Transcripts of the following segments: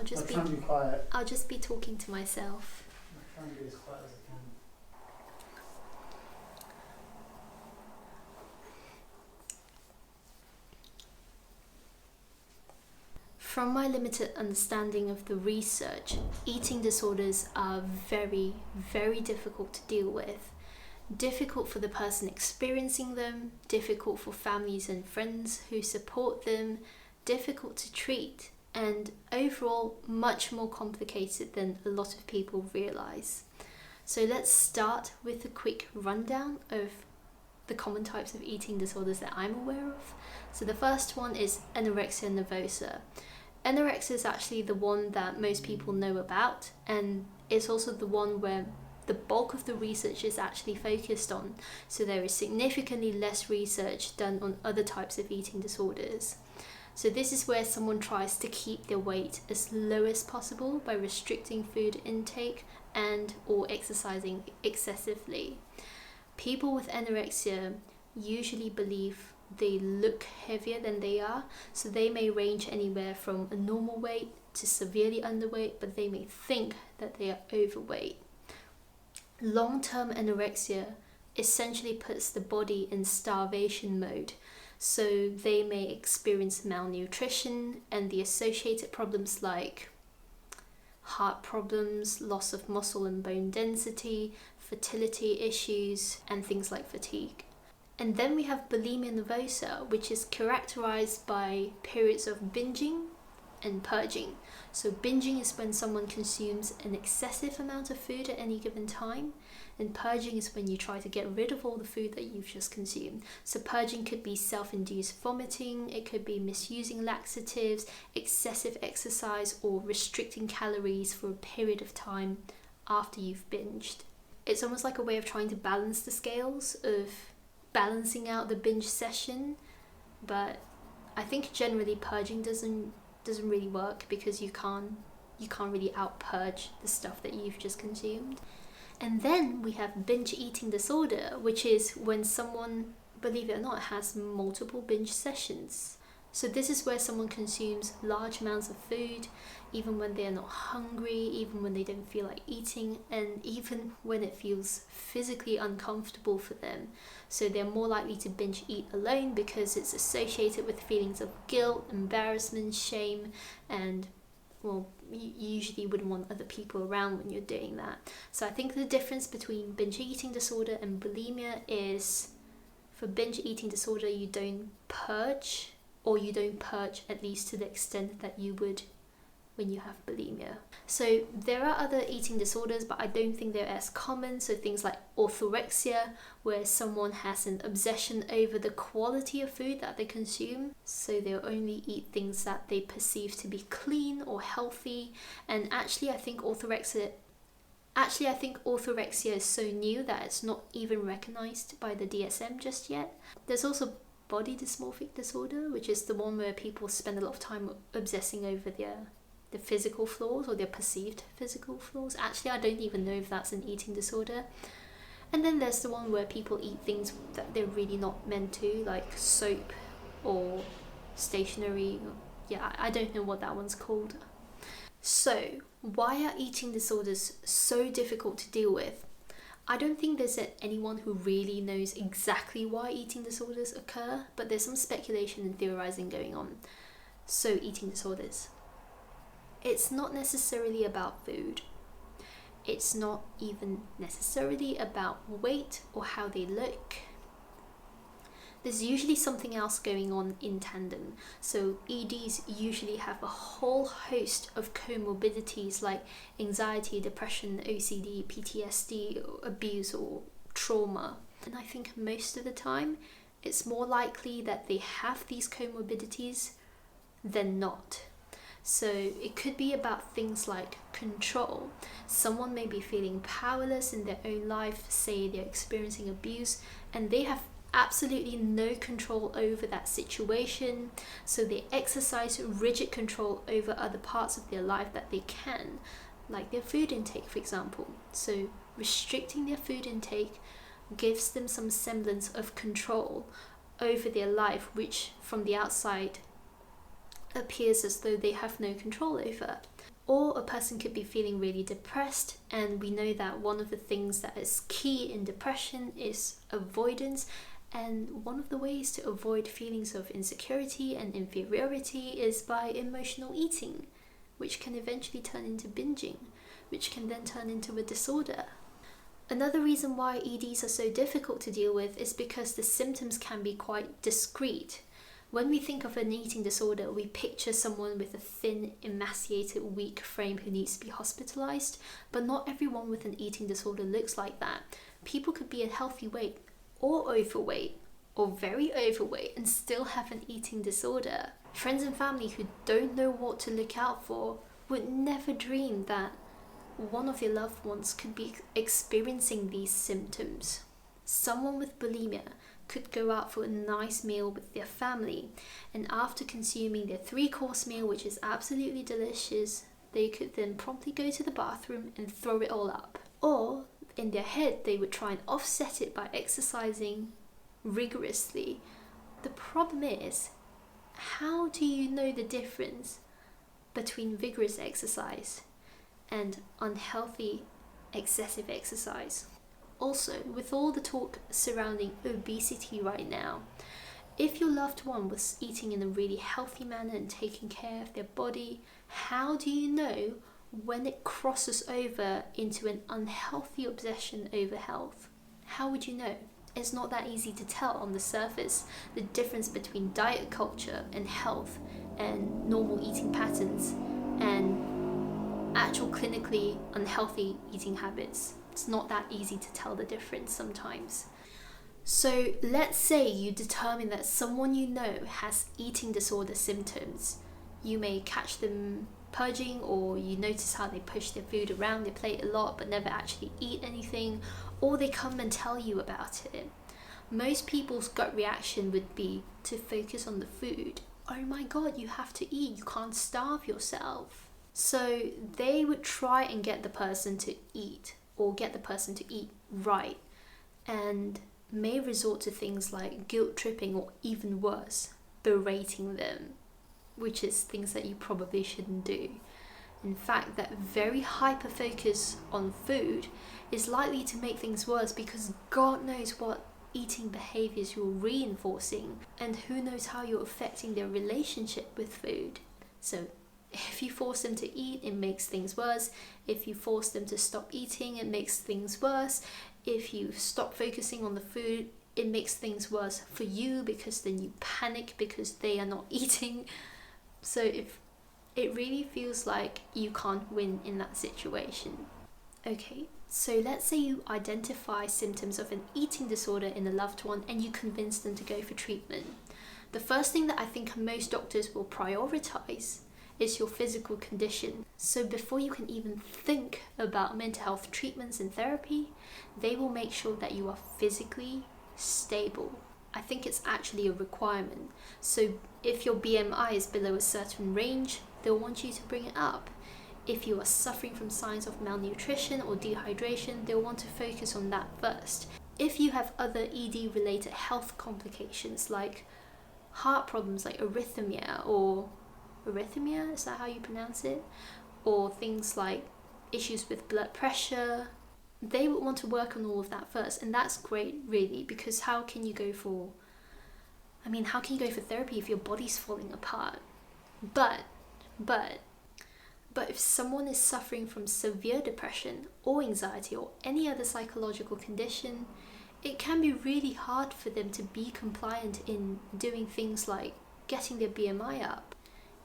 I'll I'll try and be quiet. I'll just be talking to myself. I'll try and be as quiet as I can. From my limited understanding of the research, eating disorders are very, very difficult to deal with. Difficult for the person experiencing them, difficult for families and friends who support them, difficult to treat, and overall much more complicated than a lot of people realize. So let's start with a quick rundown of the common types of eating disorders that I'm aware of. So the first one is anorexia nervosa. Anorexia is actually the one that most people know about, and it's also the one where the bulk of the research is actually focused on. So there is significantly less research done on other types of eating disorders. So this is where someone tries to keep their weight as low as possible by restricting food intake and or exercising excessively. People with anorexia usually believe they look heavier than they are, so they may range anywhere from a normal weight to severely underweight, but they may think that they are overweight. Long-term anorexia essentially puts the body in starvation mode, so they may experience malnutrition and the associated problems like heart problems, loss of muscle and bone density, fertility issues, and things like fatigue. And then we have bulimia nervosa, which is characterized by periods of binging and purging. So binging is when someone consumes an excessive amount of food at any given time, and purging is when you try to get rid of all the food that you've just consumed. So purging could be self-induced vomiting, it could be misusing laxatives, excessive exercise, or restricting calories for a period of time after you've binged. It's almost like a way of trying to balance the scales of balancing out the binge session, but I think generally purging doesn't really work because you can't really out purge the stuff that you've just consumed. And then we have binge eating disorder, which is when someone, believe it or not, has multiple binge sessions. So this is where someone consumes large amounts of food, even when they're not hungry, even when they don't feel like eating, and even when it feels physically uncomfortable for them. So they're more likely to binge eat alone because it's associated with feelings of guilt, embarrassment, shame, and well, you usually wouldn't want other people around when you're doing that. So I think the difference between binge eating disorder and bulimia is, for binge eating disorder, you don't purge, or you don't purge at least to the extent that you would when you have bulimia. So there are other eating disorders, but I don't think they're as common. So things like orthorexia, where someone has an obsession over the quality of food that they consume. So they'll only eat things that they perceive to be clean or healthy. And actually I think orthorexia is so new that it's not even recognized by the DSM just yet. There's also body dysmorphic disorder, which is the one where people spend a lot of time obsessing over the physical flaws or their perceived physical flaws. Actually, I don't even know if that's an eating disorder. And then there's the one where people eat things that they're really not meant to, like soap or stationery. Yeah, I don't know what that one's called. So, why are eating disorders so difficult to deal with? I don't think there's anyone who really knows exactly why eating disorders occur, but there's some speculation and theorizing going on. So, eating disorders. It's not necessarily about food. It's not even necessarily about weight or how they look. There's usually something else going on in tandem. So EDs usually have a whole host of comorbidities like anxiety, depression, OCD, PTSD, abuse or trauma. And I think most of the time it's more likely that they have these comorbidities than not. So it could be about things like control. Someone may be feeling powerless in their own life, say they're experiencing abuse, and they have absolutely no control over that situation, so they exercise rigid control over other parts of their life that they can, like their food intake, for example. So restricting their food intake gives them some semblance of control over their life, which from the outside appears as though they have no control over. Or a person could be feeling really depressed, and we know that one of the things that is key in depression is avoidance. And one of the ways to avoid feelings of insecurity and inferiority is by emotional eating, which can eventually turn into binging, which can then turn into a disorder. Another reason why EDs are so difficult to deal with is because the symptoms can be quite discreet. When we think of an eating disorder, we picture someone with a thin, emaciated, weak frame who needs to be hospitalized, but not everyone with an eating disorder looks like that. People could be a healthy weight or overweight or very overweight and still have an eating disorder. Friends and family who don't know what to look out for would never dream that one of your loved ones could be experiencing these symptoms. Someone with bulimia could go out for a nice meal with their family, and after consuming their 3-course meal, which is absolutely delicious, they could then promptly go to the bathroom and throw it all up. Or in their head, they would try and offset it by exercising rigorously. The problem is, how do you know the difference between vigorous exercise and unhealthy, excessive exercise? Also, with all the talk surrounding obesity right now, if your loved one was eating in a really healthy manner and taking care of their body, how do you know when it crosses over into an unhealthy obsession over health? How would you know? It's not that easy to tell on the surface the difference between diet culture and health and normal eating patterns and actual clinically unhealthy eating habits. It's not that easy to tell the difference sometimes. So let's say you determine that someone you know has eating disorder symptoms. You may catch them purging, or you notice how they push their food around their plate a lot but never actually eat anything, or they come and tell you about it. Most people's gut reaction would be to focus on the food. Oh my god, you have to eat, you can't starve yourself. So they would try and get the person to eat, or get the person to eat right, and may resort to things like guilt tripping, or even worse, berating them, which is things that you probably shouldn't do. In fact, that very hyper focus on food is likely to make things worse, because God knows what eating behaviors you're reinforcing, and who knows how you're affecting their relationship with food. So if you force them to eat, it makes things worse. If you force them to stop eating, it makes things worse. If you stop focusing on the food, it makes things worse for you, because then you panic because they are not eating. So if it really feels like you can't win in that situation. Okay, so let's say you identify symptoms of an eating disorder in a loved one and you convince them to go for treatment. The first thing that I think most doctors will prioritize is your physical condition. So before you can even think about mental health treatments and therapy, they will make sure that you are physically stable. I think it's actually a requirement. So if your BMI is below a certain range, they'll want you to bring it up. If you are suffering from signs of malnutrition or dehydration, they'll want to focus on that first. If you have other ED related health complications like heart problems like arrhythmia, is that how you pronounce it? Or things like issues with blood pressure, they would want to work on all of that first. And that's great, really, because how can you go for therapy if your body's falling apart? But if someone is suffering from severe depression or anxiety or any other psychological condition, it can be really hard for them to be compliant in doing things like getting their BMI up.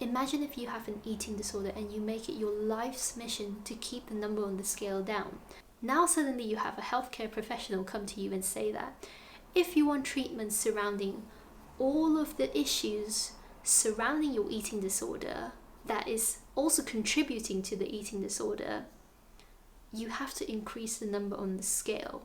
Imagine if you have an eating disorder and you make it your life's mission to keep the number on the scale down. Now suddenly you have a healthcare professional come to you and say that if you want treatment surrounding all of the issues surrounding your eating disorder that is also contributing to the eating disorder, you have to increase the number on the scale.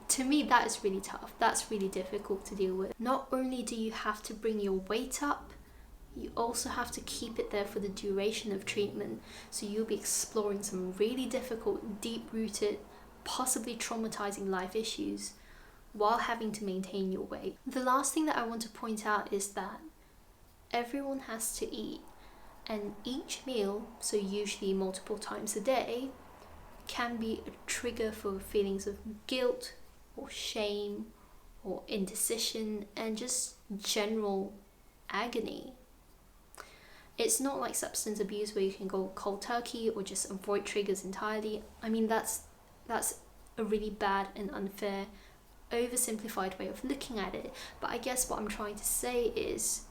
To me, that is really tough. That's really difficult to deal with. Not only do you have to bring your weight up, you also have to keep it there for the duration of treatment. So you'll be exploring some really difficult, deep-rooted, possibly traumatizing life issues while having to maintain your weight. The last thing that I want to point out is that everyone has to eat, And each meal, so usually multiple times a day, can be a trigger for feelings of guilt or shame or indecision and just general agony. It's not like substance abuse where you can go cold turkey or just avoid triggers entirely. I mean, that's a really bad and unfair, oversimplified way of looking at it. But I guess what I'm trying to say is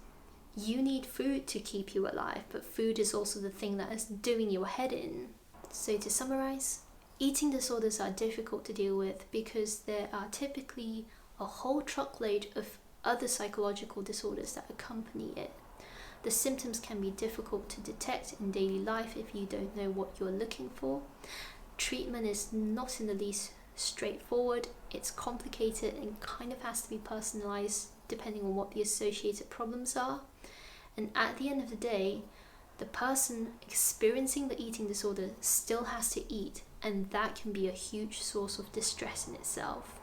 you need food to keep you alive, but food is also the thing that is doing your head in. So to summarize, eating disorders are difficult to deal with because there are typically a whole truckload of other psychological disorders that accompany it. The symptoms can be difficult to detect in daily life if you don't know what you're looking for. Treatment is not in the least straightforward. It's complicated and kind of has to be personalized depending on what the associated problems are. And at the end of the day, the person experiencing the eating disorder still has to eat, and that can be a huge source of distress in itself.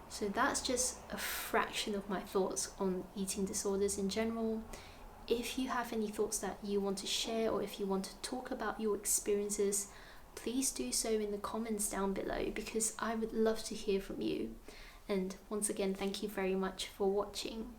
So that's just a fraction of my thoughts on eating disorders in general. If you have any thoughts that you want to share, or if you want to talk about your experiences, please do so in the comments down below, because I would love to hear from you. And once again, thank you very much for watching.